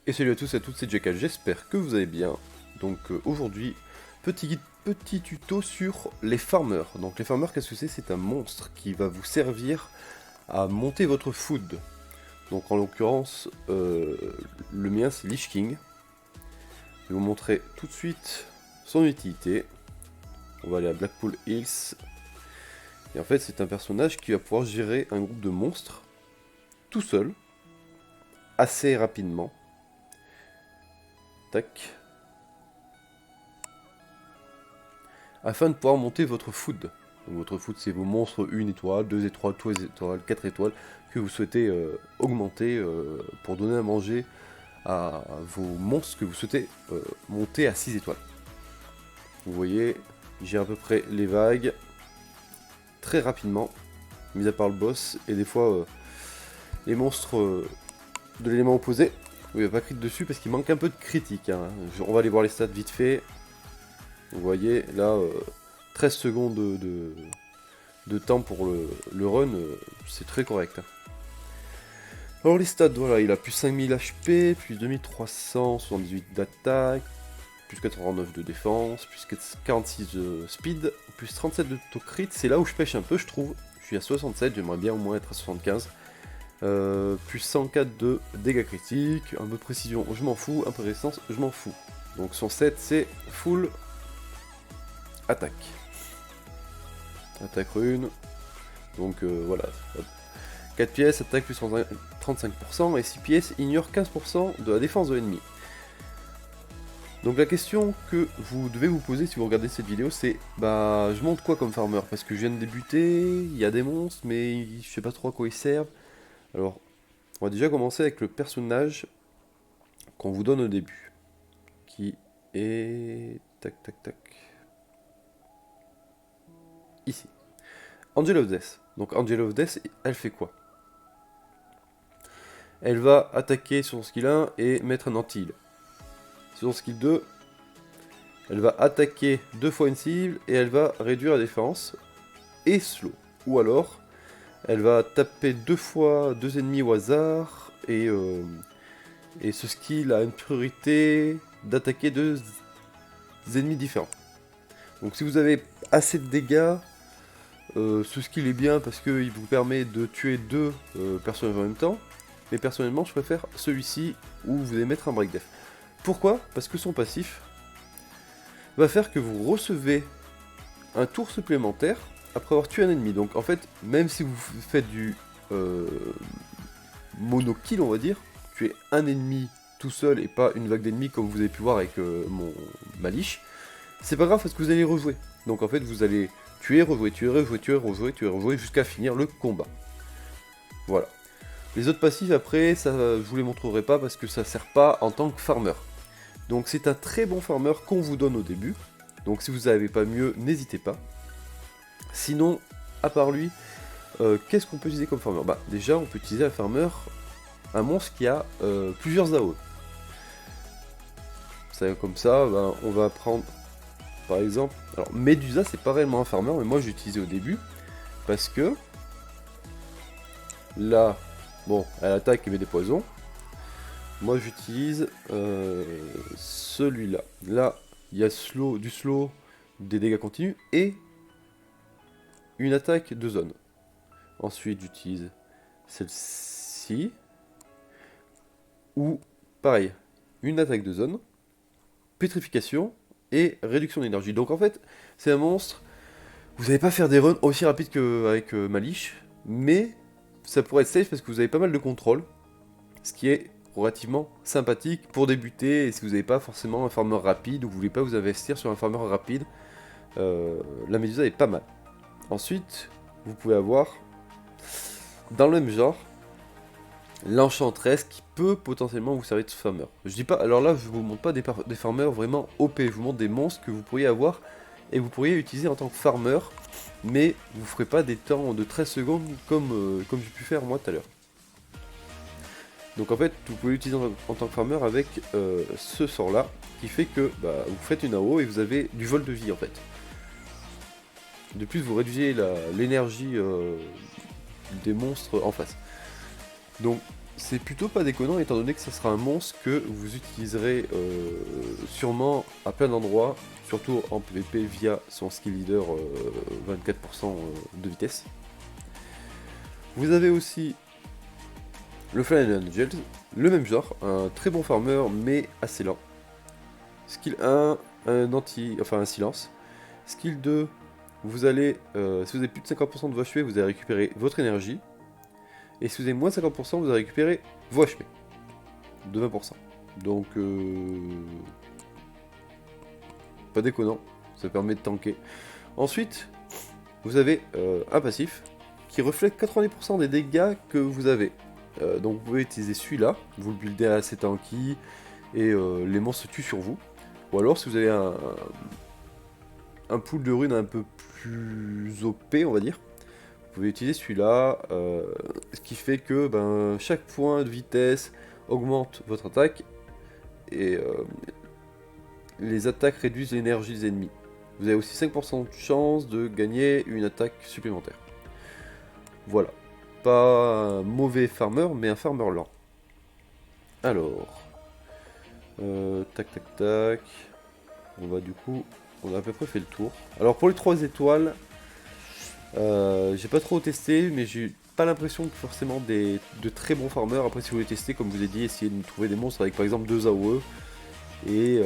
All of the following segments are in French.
Et salut à tous et à toutes, c'est Jackal, j'espère que vous allez bien. Donc aujourd'hui, petit tuto sur les farmers. Donc les farmers, qu'est-ce que c'est? C'est un monstre qui va vous servir à monter votre food. Donc en l'occurrence, le mien c'est Lich King. Je vais vous montrer tout de suite son utilité. On va aller à Blackpool Hills. Et en fait c'est un personnage qui va pouvoir gérer un groupe de monstres tout seul, assez rapidement. Tac. Afin de pouvoir monter votre food. Donc votre food, c'est vos monstres 1 étoile, 2 étoiles, 3 étoiles, 4 étoiles que vous souhaitez augmenter pour donner à manger à vos monstres que vous souhaitez monter à 6 étoiles. Vous voyez, j'ai à peu près les vagues très rapidement, mis à part le boss, et des fois les monstres de l'élément opposé, il n'y a pas crit dessus parce qu'il manque un peu de critique. Hein. On va aller voir les stats vite fait. Vous voyez, là, 13 secondes de temps pour le run, c'est très correct. Hein. Alors les stats, voilà, il a plus 5000 HP, plus 2378 d'attaque, plus 89 de défense, plus 46 de speed, plus 37 de taux crit. C'est là où je pêche un peu, je trouve. Je suis à 67, j'aimerais bien au moins être à 75. Plus 104 de dégâts critiques, un peu de précision, je m'en fous, un peu de résistance, je m'en fous. Donc son set, c'est full attaque. Attaque rune. Donc voilà. 4 pièces, attaque plus 35%, et 6 pièces ignore 15% de la défense de l'ennemi. Donc la question que vous devez vous poser si vous regardez cette vidéo, c'est bah je monte quoi comme farmer? Parce que je viens de débuter, il y a des monstres, mais je sais pas trop à quoi ils servent. Alors, on va déjà commencer avec le personnage qu'on vous donne au début. Qui est... Tac tac tac. Ici. Angel of Death. Donc Angel of Death, elle fait quoi? Elle va attaquer sur son skill 1 et mettre un anti-heal. Sur son skill 2, elle va attaquer 2 fois une cible et elle va réduire la défense et slow. Ou alors, elle va taper 2 fois 2 ennemis au hasard et ce skill a une priorité d'attaquer 2 ennemis différents. Donc si vous avez assez de dégâts, ce skill est bien parce qu'il vous permet de tuer 2 personnages en même temps. Mais personnellement, je préfère celui-ci où vous allez mettre un break def. Pourquoi? Parce que son passif va faire que vous recevez un tour supplémentaire après avoir tué un ennemi. Donc en fait, même si vous faites du mono kill, on va dire, tuer un ennemi tout seul et pas une vague d'ennemis comme vous avez pu voir avec ma liche, c'est pas grave parce que vous allez rejouer. Donc en fait, vous allez tuer, rejouer, tuer, rejouer, tuer, rejouer, tuer, rejouer jusqu'à finir le combat. Voilà. Les autres passifs après, ça je vous les montrerai pas parce que ça sert pas en tant que farmer. Donc c'est un très bon farmer qu'on vous donne au début. Donc si vous n'avez pas mieux, n'hésitez pas. Sinon, à part lui, qu'est-ce qu'on peut utiliser comme farmer? Bah déjà on peut utiliser un farmer, un monstre qui a plusieurs AOE. Ça, comme ça, bah, on va prendre par exemple. Alors Medusa c'est pas réellement un farmer, mais moi j'ai utilisé au début. Parce que là, bon, elle attaque et met des poisons. Moi j'utilise celui-là. Là, il y a du slow, des dégâts continus et une attaque de zone. Ensuite j'utilise celle-ci. Ou pareil, une attaque de zone, pétrification et réduction d'énergie. Donc en fait, c'est un monstre. Vous n'allez pas faire des runs aussi rapides qu'avec ma liche, mais ça pourrait être safe parce que vous avez pas mal de contrôle. Ce qui est relativement sympathique pour débuter et si vous n'avez pas forcément un farmer rapide ou vous voulez pas vous investir sur un farmer rapide, la Médusa est pas mal. Ensuite, vous pouvez avoir dans le même genre l'enchantresse qui peut potentiellement vous servir de farmer. Je dis pas, alors là je vous montre pas des farmers vraiment OP, je vous montre des monstres que vous pourriez avoir et vous pourriez utiliser en tant que farmer, mais vous ferez pas des temps de 13 secondes comme j'ai pu faire moi tout à l'heure. Donc en fait, vous pouvez l'utiliser en tant que farmer avec ce sort là, qui fait que bah, vous faites une AO et vous avez du vol de vie en fait. De plus, vous réduisez l'énergie des monstres en face. Donc c'est plutôt pas déconnant étant donné que ça sera un monstre que vous utiliserez sûrement à plein d'endroits, surtout en PvP via son skill leader 24% de vitesse. Vous avez aussi le Fallen Angels, le même genre, un très bon farmer mais assez lent. Skill 1, un silence. Skill 2, vous allez, si vous avez plus de 50% de vos HP, vous allez récupérer votre énergie. Et si vous avez moins de 50%, vous allez récupérer vos HP de 20%. Donc, pas déconnant, ça permet de tanker. Ensuite, vous avez un passif qui reflète 90% des dégâts que vous avez. Donc, vous pouvez utiliser celui-là, vous le buildez assez tanky et les monstres se tuent sur vous. Ou alors, si vous avez un pool de runes un peu plus OP, on va dire, vous pouvez utiliser celui-là, ce qui fait que chaque point de vitesse augmente votre attaque et les attaques réduisent l'énergie des ennemis. Vous avez aussi 5% de chance de gagner une attaque supplémentaire. Voilà. Pas un mauvais farmer, mais un farmer lent. Alors. Tac tac tac. On va du coup. On a à peu près fait le tour. Alors pour les 3 étoiles, j'ai pas trop testé, mais j'ai pas l'impression que forcément de très bons farmers. Après, si vous voulez tester, comme je vous ai dit, essayez de trouver des monstres avec par exemple 2 AOE et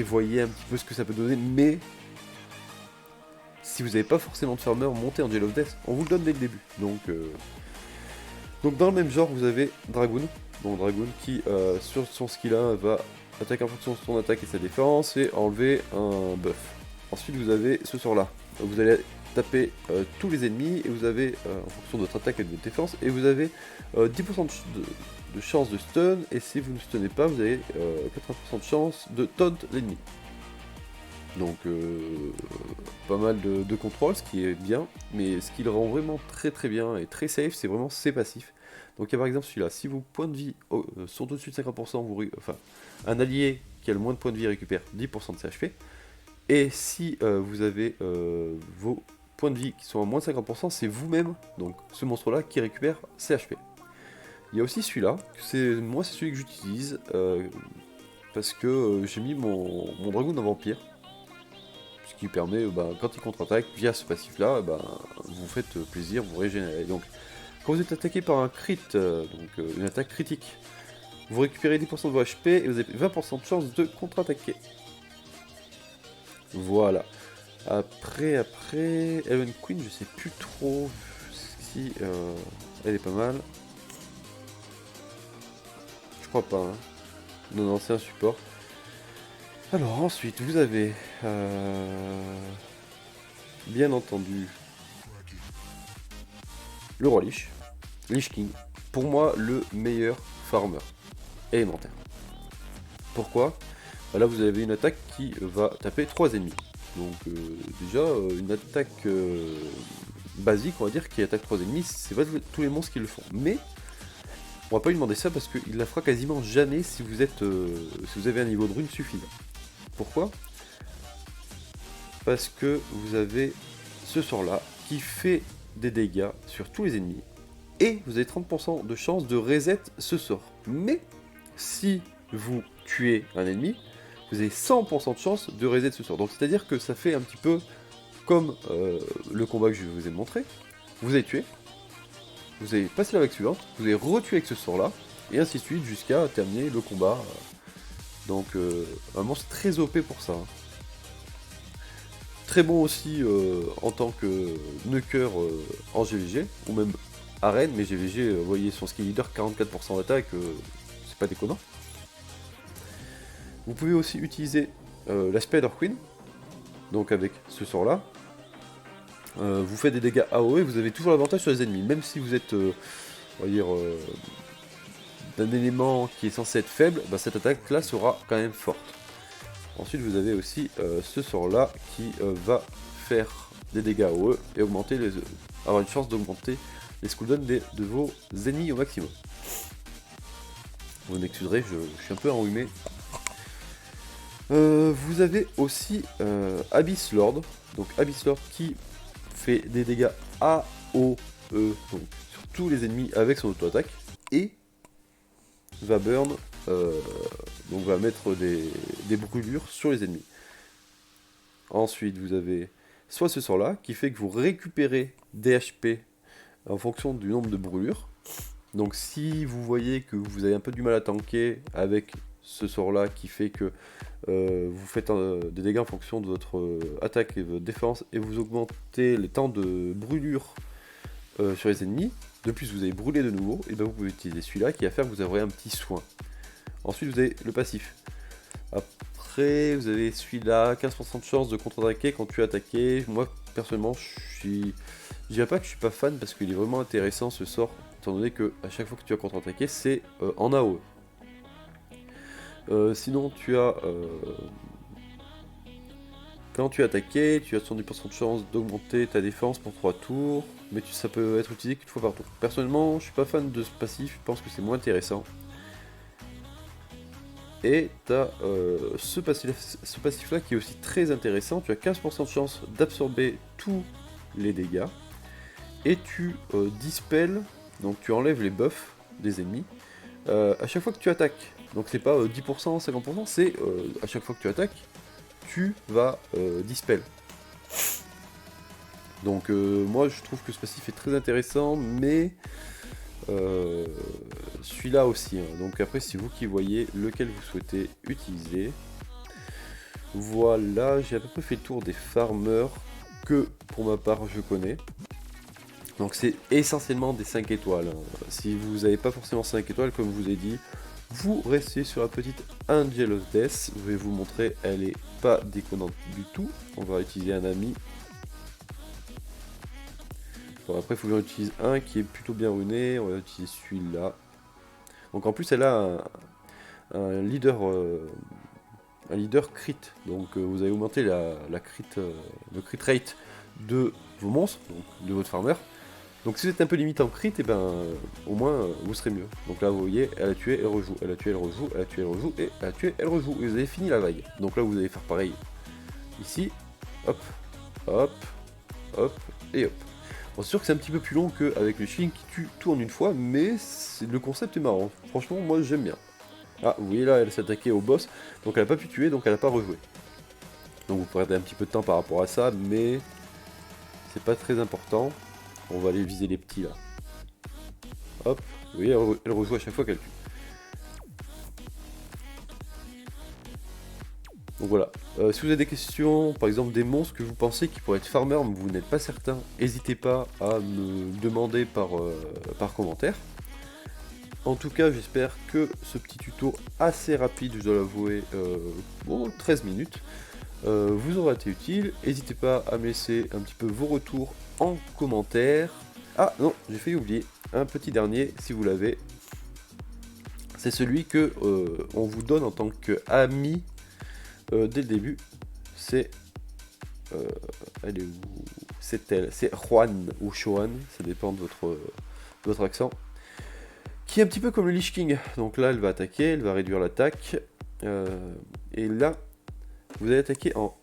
voyez un petit peu ce que ça peut donner. Mais si vous n'avez pas forcément de farmer, montez Angel of Death. On vous le donne dès le début. Donc dans le même genre, vous avez Dragoon. Donc Dragoon qui, sur son skill 1, va attaquer en fonction de son attaque et sa défense et enlever un buff. Ensuite, vous avez ce sort-là. Vous allez taper tous les ennemis et vous avez, en fonction de votre attaque et de votre défense, et vous avez 10% de chance de stun, et si vous ne stunnez pas, vous avez 80% de chance de taunt l'ennemi. Donc pas mal de contrôle, ce qui est bien, mais ce qui le rend vraiment très très bien et très safe, c'est vraiment ses passifs. Donc il y a par exemple celui-là, si vos points de vie sont au-dessus de 50%, un allié qui a le moins de points de vie récupère 10% de ses HP, et si vous avez vos points de vie qui sont à moins de 50%, c'est vous-même, donc ce monstre-là, qui récupère ses HP. Il y a aussi celui-là, moi c'est celui que j'utilise, parce que j'ai mis mon dragon en vampire, ce qui permet, quand il contre-attaque, via ce passif-là, vous faites plaisir, vous régénérez. Donc, quand vous êtes attaqué par un crit, une attaque critique, vous récupérez 10% de vos HP et vous avez 20% de chance de contre-attaquer. Voilà. Après, Elven Queen, je sais plus trop si elle est pas mal. Je crois pas. Hein. Non, c'est un support. Alors ensuite, vous avez bien entendu le roi Lich, Lich King. Pour moi, le meilleur farmer élémentaire. Pourquoi ? Là, vous avez une attaque qui va taper 3 ennemis. Donc déjà, une attaque basique, on va dire, qui attaque 3 ennemis, c'est pas tous les monstres qui le font. Mais on va pas lui demander ça parce qu'il la fera quasiment jamais si vous avez un niveau de rune suffisant. Pourquoi ? Parce que vous avez ce sort-là qui fait des dégâts sur tous les ennemis. Et vous avez 30% de chance de reset ce sort. Mais si vous tuez un ennemi, vous avez 100% de chance de reset ce sort. Donc c'est à dire que ça fait un petit peu comme le combat que je vous ai montré. Vous avez tué, vous avez passé la vague suivante, vous avez retué avec ce sort là, et ainsi de suite jusqu'à terminer le combat. Donc un monstre très OP pour ça. Hein. Très bon aussi en tant que nuker en GVG, ou même arène, mais GVG, vous voyez son skill leader 44% d'attaque, c'est pas déconnant. Vous pouvez aussi utiliser la Spider Queen, donc avec ce sort là. Vous faites des dégâts AOE, vous avez toujours l'avantage sur les ennemis, même si vous êtes, on va dire, d'un élément qui est censé être faible, cette attaque là sera quand même forte. Ensuite vous avez aussi ce sort là qui va faire des dégâts AOE et avoir une chance d'augmenter les cooldowns de vos ennemis au maximum. Vous m'excuserez, je suis un peu enrhumé. Vous avez aussi Abyss Lord, donc Abyss Lord qui fait des dégâts AOE donc sur tous les ennemis avec son auto-attaque, et va burn, donc va mettre des brûlures sur les ennemis. Ensuite, vous avez soit ce sort là, qui fait que vous récupérez des HP en fonction du nombre de brûlures. Donc si vous voyez que vous avez un peu du mal à tanker avec ce sort là, qui fait que vous faites des dégâts en fonction de votre attaque et votre défense, et vous augmentez les temps de brûlure sur les ennemis, de plus vous avez brûlé de nouveau, et bien vous pouvez utiliser celui-là qui va faire que vous aurez un petit soin. Ensuite vous avez le passif. Après vous avez celui-là, 15% de chance de contre-attaquer quand tu es attaqué. Moi personnellement je dirais pas que je suis pas fan, parce qu'il est vraiment intéressant ce sort, étant donné que à chaque fois que tu vas contre-attaquer c'est en AOE. Sinon tu as quand tu es attaqué, tu as 70% de chance d'augmenter ta défense pour 3 tours, mais ça peut être utilisé qu'une fois par tour. Personnellement, je suis pas fan de ce passif, je pense que c'est moins intéressant. Et tu as ce passif là qui est aussi très intéressant, tu as 15% de chance d'absorber tous les dégâts, et tu dispels, donc tu enlèves les buffs des ennemis, à chaque fois que tu attaques. Donc c'est pas 10%, 50%, c'est à chaque fois que tu attaques, tu vas dispel. Donc moi je trouve que ce passif est très intéressant, mais celui-là aussi. Hein. Donc après c'est vous qui voyez lequel vous souhaitez utiliser. Voilà, j'ai à peu près fait le tour des farmers que pour ma part je connais. Donc c'est essentiellement des 5 étoiles. Hein. Si vous n'avez pas forcément 5 étoiles, comme je vous ai dit, vous restez sur la petite Angel of Death. Je vais vous montrer, elle est pas déconnante du tout. On va utiliser un ami. Bon, après il faut que j'en utilise un qui est plutôt bien runé. On va utiliser celui-là. Donc en plus elle a un leader crit. Donc vous avez augmenté le crit rate de vos monstres, donc de votre farmer. Donc si vous êtes un peu limité en crit, et ben au moins vous serez mieux. Donc là vous voyez, elle a tué, elle rejoue, elle a tué, elle rejoue, elle a tué, elle rejoue, et elle a tué, elle rejoue. Et vous avez fini la vague. Donc là vous allez faire pareil. Ici, hop, hop, hop, et hop. Bon, c'est sûr que c'est un petit peu plus long qu'avec le shilling qui tue tout en une fois, mais le concept est marrant. Franchement, moi j'aime bien. Ah, vous voyez là, elle s'est attaquée au boss, donc elle n'a pas pu tuer, donc elle n'a pas rejoué. Donc vous perdez un petit peu de temps par rapport à ça, mais c'est pas très important. On va aller viser les petits là. Hop, vous voyez, elle rejoue à chaque fois qu'elle tue. Donc voilà. Si vous avez des questions, par exemple des monstres que vous pensez qui pourraient être farmers mais vous n'êtes pas certain, n'hésitez pas à me demander par commentaire. En tout cas, j'espère que ce petit tuto assez rapide, je dois l'avouer, bon, 13 minutes, vous aura été utile. N'hésitez pas à me laisser un petit peu vos retours en commentaire. Ah non, j'ai failli oublier, un petit dernier, si vous l'avez. C'est celui que on vous donne en tant qu'ami dès le début. C'est... elle est où? C'est elle, c'est Juan ou Shoan, ça dépend de votre accent. Qui est un petit peu comme le Lich King. Donc là, elle va attaquer, elle va réduire l'attaque. Et là, vous allez attaquer en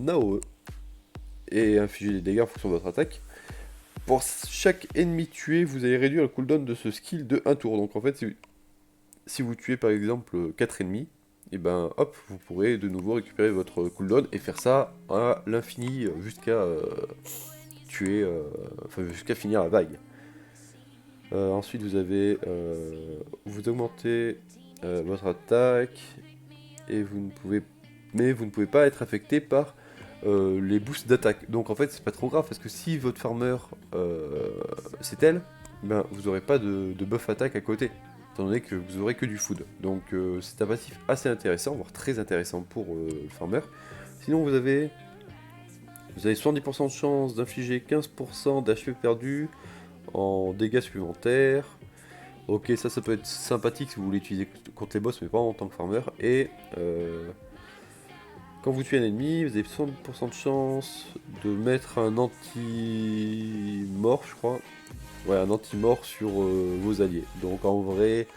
AOE et infliger des dégâts en fonction de votre attaque. Pour chaque ennemi tué, vous allez réduire le cooldown de ce skill de 1 tour. Donc en fait, si vous tuez par exemple 4 ennemis, et ben hop, vous pourrez de nouveau récupérer votre cooldown et faire ça à l'infini jusqu'à tuer, enfin jusqu'à finir la vague. Ensuite vous avez, vous augmentez votre attaque et vous ne pouvez pas être affecté par les boosts d'attaque. Donc en fait c'est pas trop grave parce que si votre farmer c'est elle, ben vous aurez pas de buff attaque à côté, étant donné que vous aurez que du food. Donc c'est un passif assez intéressant, voire très intéressant pour le farmer. Sinon vous avez 70% de chance d'infliger 15% d'HP perdu en dégâts supplémentaires. Ok, ça peut être sympathique si vous voulez utiliser contre les boss, mais pas en tant que farmer. Et quand vous tuez un ennemi, vous avez 60% de chance de mettre un anti-mort, je crois. Ouais, un anti-mort sur vos alliés. Donc en vrai,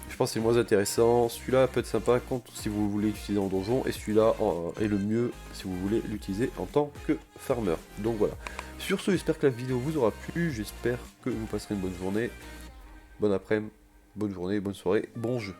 Je pense que c'est le moins intéressant. Celui-là peut être sympa si vous voulez l'utiliser en donjon, et celui-là est le mieux si vous voulez l'utiliser en tant que farmer. Donc voilà. Sur ce, j'espère que la vidéo vous aura plu. J'espère que vous passerez une bonne journée, bonne après-midi, bonne journée, bonne soirée, bon jeu.